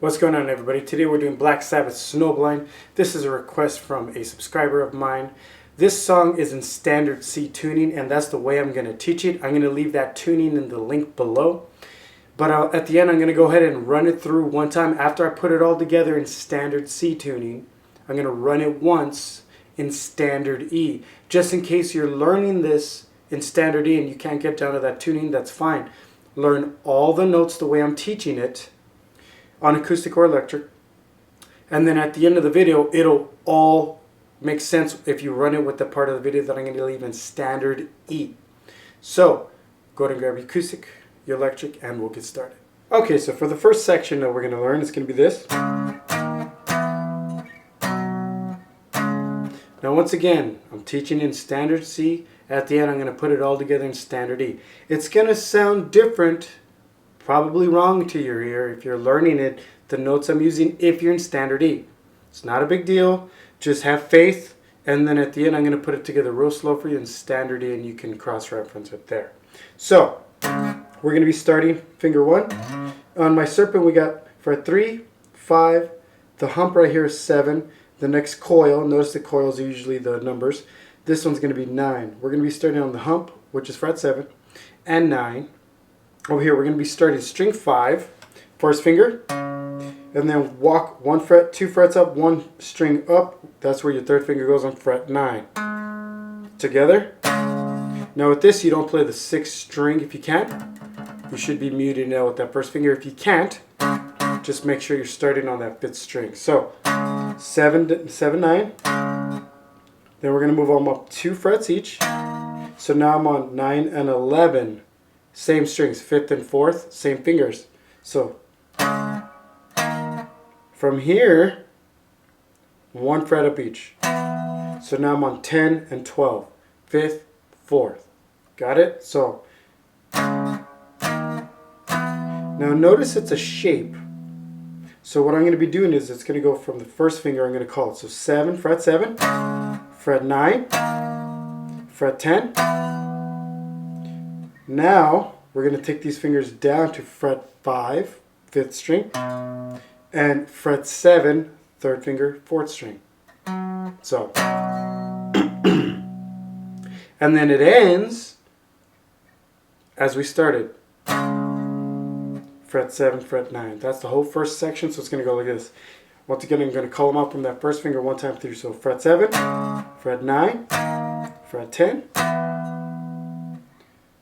What's going on, everybody? Today we're doing Black Sabbath Snowblind. This is a request from a subscriber of mine. This song is in standard C tuning, and that's the way I'm going to teach it. I'm going to leave that tuning in the link below. But at the end, I'm going to go ahead and run it through one time. After I put it all together in standard C tuning, I'm going to run it once in standard E. Just in case you're learning this in standard E and you can't get down to that tuning, that's fine. Learn all the notes the way I'm teaching it on acoustic or electric, and then at the end of the video it'll all make sense if you run it with the part of the video that I'm going to leave in standard E. So go ahead and grab your acoustic, your electric, and we'll get started. Okay, so for the first section that we're going to learn, it's going to be this. Now once again, I'm teaching in standard C. At the end I'm going to put it all together in standard E. It's going to sound different, probably wrong to your ear if you're learning it, the notes I'm using, if you're in standard E. It's not a big deal. Just have faith, and then at the end I'm going to put it together real slow for you in standard E, and you can cross-reference it there. So we're going to be starting finger 1. On my serpent we got fret 3, 5, the hump right here is 7, the next coil, notice the coils are usually the numbers, this one's going to be 9. We're going to be starting on the hump, which is fret 7, and 9. Over here we're going to be starting string 5, first finger, and then walk 1 fret, 2 frets up, 1 string up. That's where your third finger goes on fret 9. Together. Now with this you don't play the 6th string if you can't. You should be muting out with that first finger. If you can't, just make sure you're starting on that 5th string. So 7, 9. Then we're going to move them up 2 frets each. So now I'm on 9 and 11. Same strings, 5th and 4th, same fingers. So from here, 1 fret up each. So now I'm on 10 and 12, 5th, 4th. Got it? So now notice it's a shape. So what I'm going to be doing is it's going to go from the first finger, I'm going to call it. So 7, fret 7, fret 9, fret 10. Now we're going to take these fingers down to fret 5, 5th string, and fret 7, 3rd finger, 4th string. So, and then it ends as we started. Fret 7, fret 9. That's the whole first section, so it's going to go like this. Once again, I'm going to call them out from that first finger 1 time through. So fret 7, fret 9, fret 10,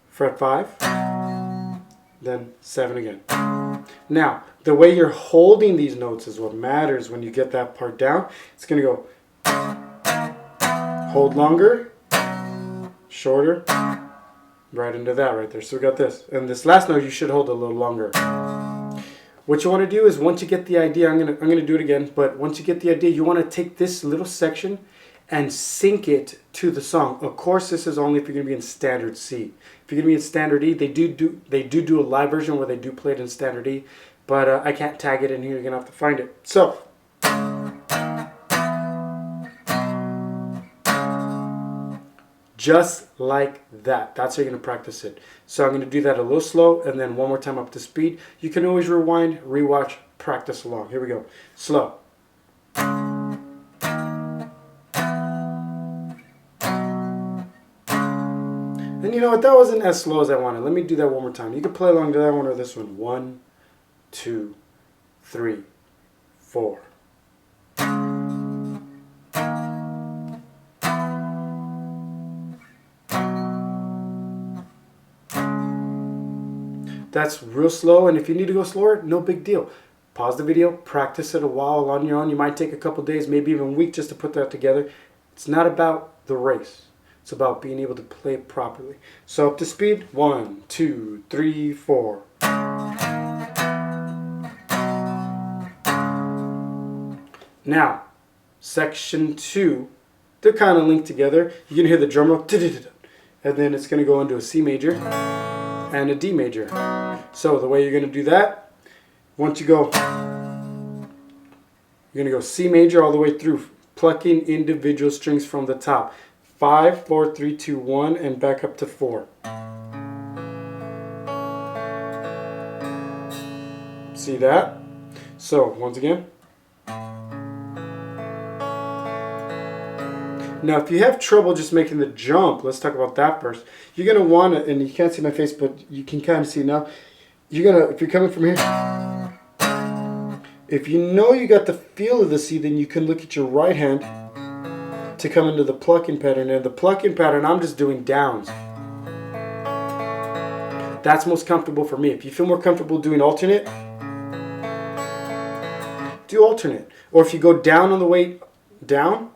fret 5, then 7 again. Now, the way you're holding these notes is what matters when you get that part down. It's going to go hold longer, shorter, right into that right there. So we got this. And this last note you should hold a little longer. What you want to do is once you get the idea, I'm gonna do it again, but once you get the idea, you want to take this little section and sync it to the song. Of course, this is only if you're going to be in standard C. If you're going to be in standard E, they do a live version where they do play it in standard E, but I can't tag it in here. You're going to have to find it. So just like that. That's how you're going to practice it. So I'm going to do that a little slow and then one more time up to speed. You can always rewind, rewatch, practice along. Here we go. Slow. And you know what? That wasn't as slow as I wanted. Let me do that one more time. You can play along to that one or this one. 1, 2, 3, 4. That's real slow, and if you need to go slower, no big deal. Pause the video, practice it a while on your own. You might take a couple days, maybe even a week just to put that together. It's not about the race. It's about being able to play it properly. So up to speed, 1, 2, 3, 4. Now, section 2, they're kind of linked together. You can hear the drum roll, and then it's going to go into a C major and a D major. So the way you're going to do that, once you go, you're going to go C major all the way through, plucking individual strings from the top. 5, 4, 3, 2, 1, and back up to 4. See that? So once again. Now, if you have trouble just making the jump, let's talk about that first. You're going to want to, and you can't see my face, but you can kind of see now. You're going to, if you're coming from here, if you know you got the feel of the C, then you can look at your right hand to come into the plucking pattern. And the plucking pattern, I'm just doing downs. That's most comfortable for me. If you feel more comfortable doing alternate, do alternate. Or if you go down on the way down,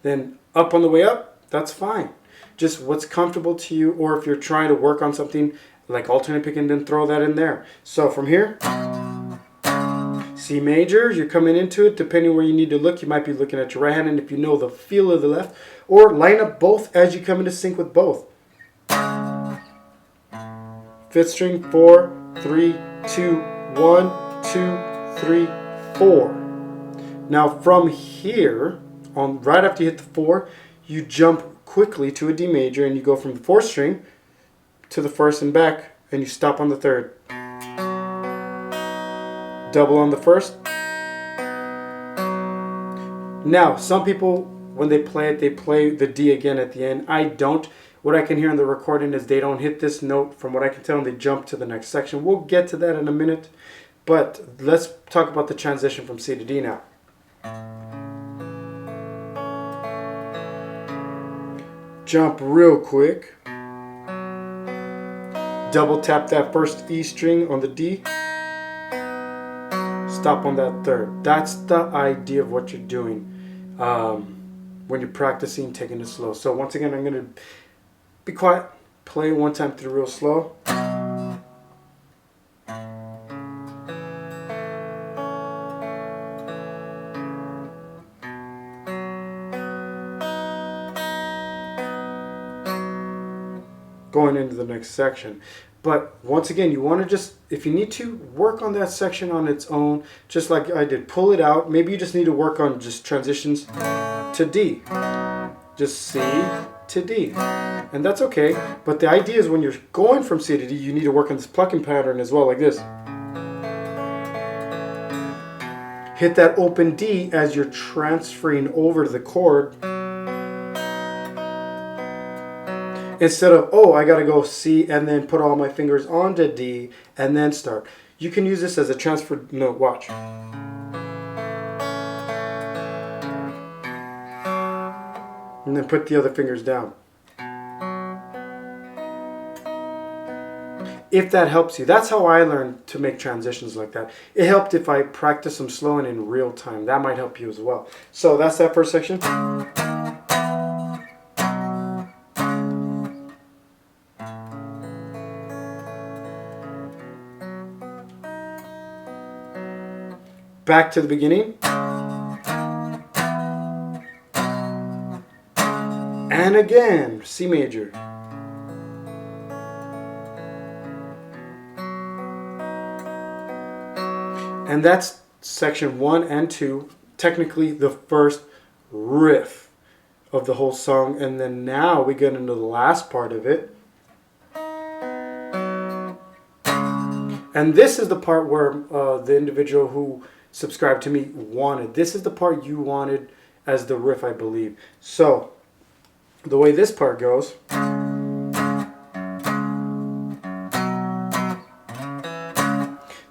then up on the way up, that's fine. Just what's comfortable to you, or if you're trying to work on something like alternate picking, then throw that in there. So from here, C major, you're coming into it, depending where you need to look, you might be looking at your right hand, and if you know the feel of the left, or line up both as you come into sync with both. 5th string, 4, 3, 2, 1, 2, 3, 4. Now from here, right after you hit the 4, you jump quickly to a D major and you go from the 4th string to the 1st and back, and you stop on the 3rd. Double on the 1st. Now, some people, when they play it, they play the D again at the end. I don't. What I can hear in the recording is they don't hit this note. From what I can tell, and they jump to the next section. We'll get to that in a minute. But let's talk about the transition from C to D now. Jump real quick. Double tap that first E string on the D. Stop on that 3rd. That's the idea of what you're doing when you're practicing taking it slow. So once again, I'm going to be quiet. Play it one time through real slow. Going into the next section. But once again, you want to just, if you need to, work on that section on its own, just like I did. Pull it out. Maybe you just need to work on just transitions to D. Just C to D. And that's okay. But the idea is when you're going from C to D, you need to work on this plucking pattern as well, like this. Hit that open D as you're transferring over to the chord. Instead of, oh, I got to go C and then put all my fingers onto D and then start. You can use this as a transfer note. Watch. And then put the other fingers down. If that helps you. That's how I learned to make transitions like that. It helped if I practice them slow and in real time. That might help you as well. So that's that first section. Back to the beginning. And again, C major. And that's section 1 and 2, technically the first riff of the whole song. And then now we get into the last part of it. And this is the part where the individual who subscribed to me wanted. This is the part you wanted as the riff, I believe. So, the way this part goes.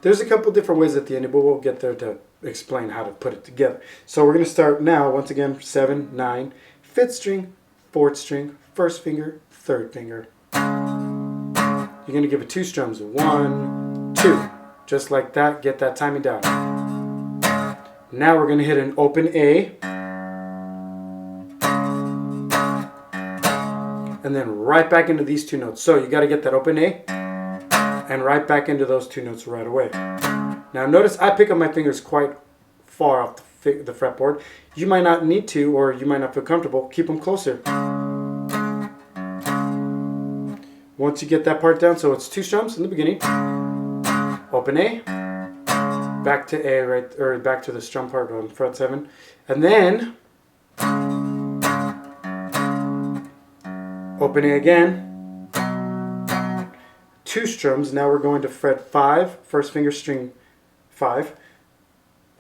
There's a couple different ways at the end, but we'll get there to explain how to put it together. So we're going to start now, once again, 7, 9, 5th string, 4th string, 1st finger, 3rd finger. You're going to give it 2 strums. 1, 2. Just like that. Get that timing down. Now we're going to hit an open A. And then right back into these 2 notes. So you got to get that open A and right back into those 2 notes right away. Now notice I pick up my fingers quite far off the fretboard. You might not need to, or you might not feel comfortable. Keep them closer. Once you get that part down, so it's 2 strums in the beginning. Open A, back to A, right, or back to the strum part on fret 7, and then open A again. 2 strums. Now we're going to fret 5, 1st finger string 5,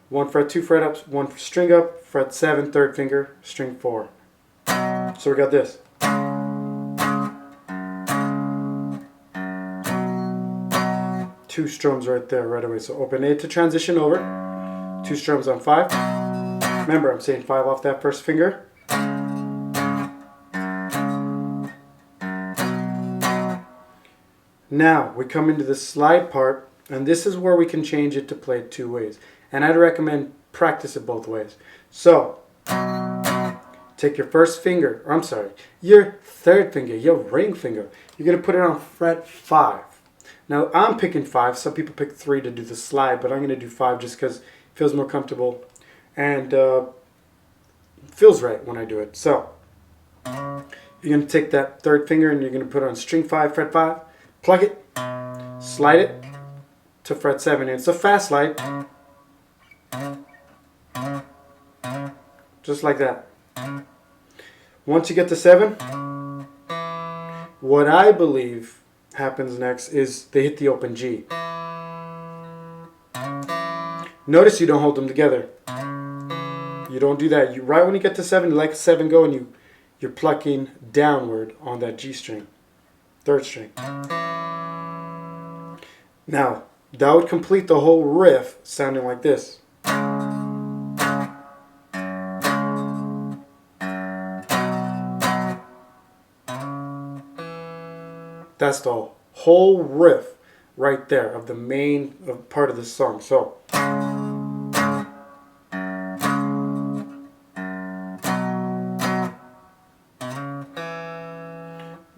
1 fret, 2 fret up, 1 string up, fret 7, third finger, string 4. So we got this. Two strums right there right away. So open A to transition over. 2 strums on 5. Remember, I'm saying 5 off that first finger. Now we come into the slide part, and this is where we can change it to play it 2 ways. And I'd recommend practice it both ways. So take your first finger, or I'm sorry, your third finger, your ring finger. You're going to put it on fret 5. Now I'm picking 5. Some people pick 3 to do the slide, but I'm going to do 5 just because it feels more comfortable and feels right when I do it. So you're going to take that third finger and you're going to put it on string 5, fret 5, pluck it, slide it to fret 7. And it's a fast slide, just like that. Once you get to 7, what I believe happens next is they hit the open G. Notice you don't hold them together. You don't do that. You right when you get to 7, you let 7 go, and you're plucking downward on that G string, third string. Now that would complete the whole riff sounding like this. That's the whole riff right there of the main part of the song. So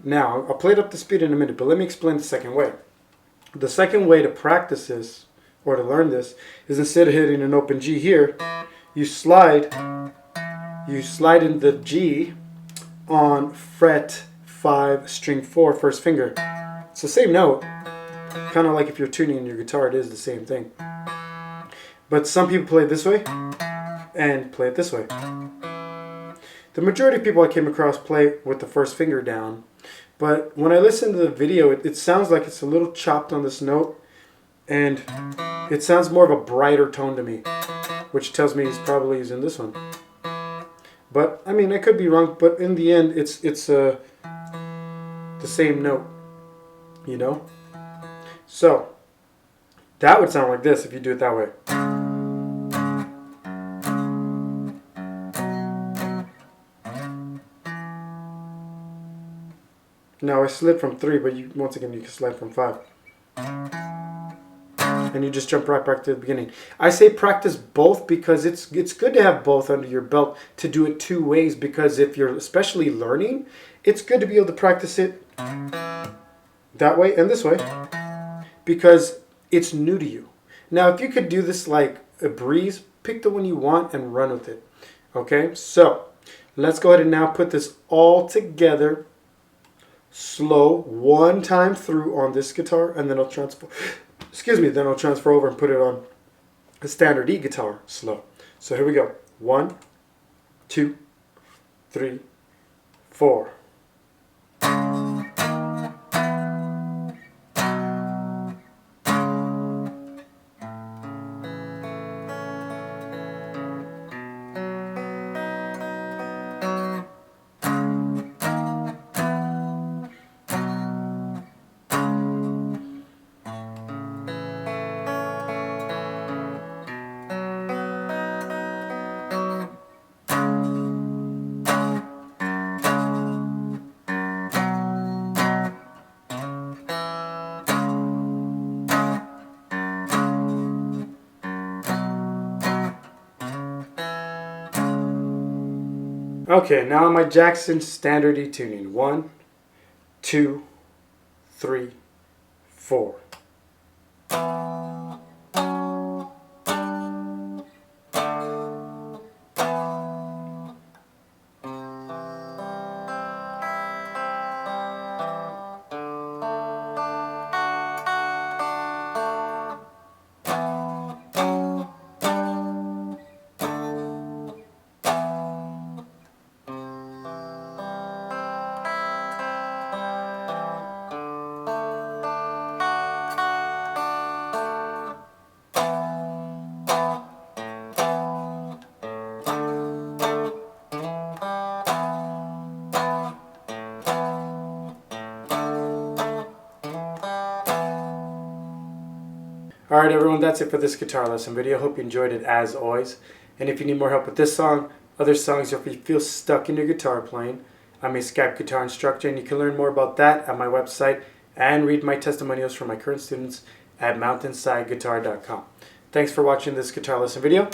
now I'll play it up to speed in a minute, but let me explain the second way. The second way to practice this or to learn this is, instead of hitting an open G here, you slide in the G on fret 5, string 4, first finger. It's the same note, kind of like if you're tuning your guitar, it is the same thing. But some people play it this way and play it this way. The majority of people I came across play with the first finger down, but when I listen to the video, it sounds like it's a little chopped on this note, and it sounds more of a brighter tone to me, which tells me he's probably using this one. But I mean, I could be wrong, but in the end, it's the same note, you know? So that would sound like this if you do it that way. Now I slid from 3, but once again you can slide from 5. And you just jump right back to the beginning. I say practice both because it's good to have both under your belt, to do it 2 ways, because if you're especially learning, it's good to be able to practice it that way and this way, because it's new to you. Now if you could do this like a breeze, pick the one you want and run with it. Okay, so let's go ahead and now put this all together slow one time through on this guitar, and then I'll transfer over and put it on a standard E guitar slow. So here we go. 1, 2, 3, 4. Okay, now my Jackson standard E tuning. 1, 2, 3, 4. Alright everyone, that's it for this guitar lesson video. Hope you enjoyed it as always. And if you need more help with this song, other songs, or if you feel stuck in your guitar playing, I'm a Skype guitar instructor, and you can learn more about that at my website and read my testimonials from my current students at mountainsideguitar.com. Thanks for watching this guitar lesson video,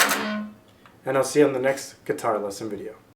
and I'll see you on the next guitar lesson video.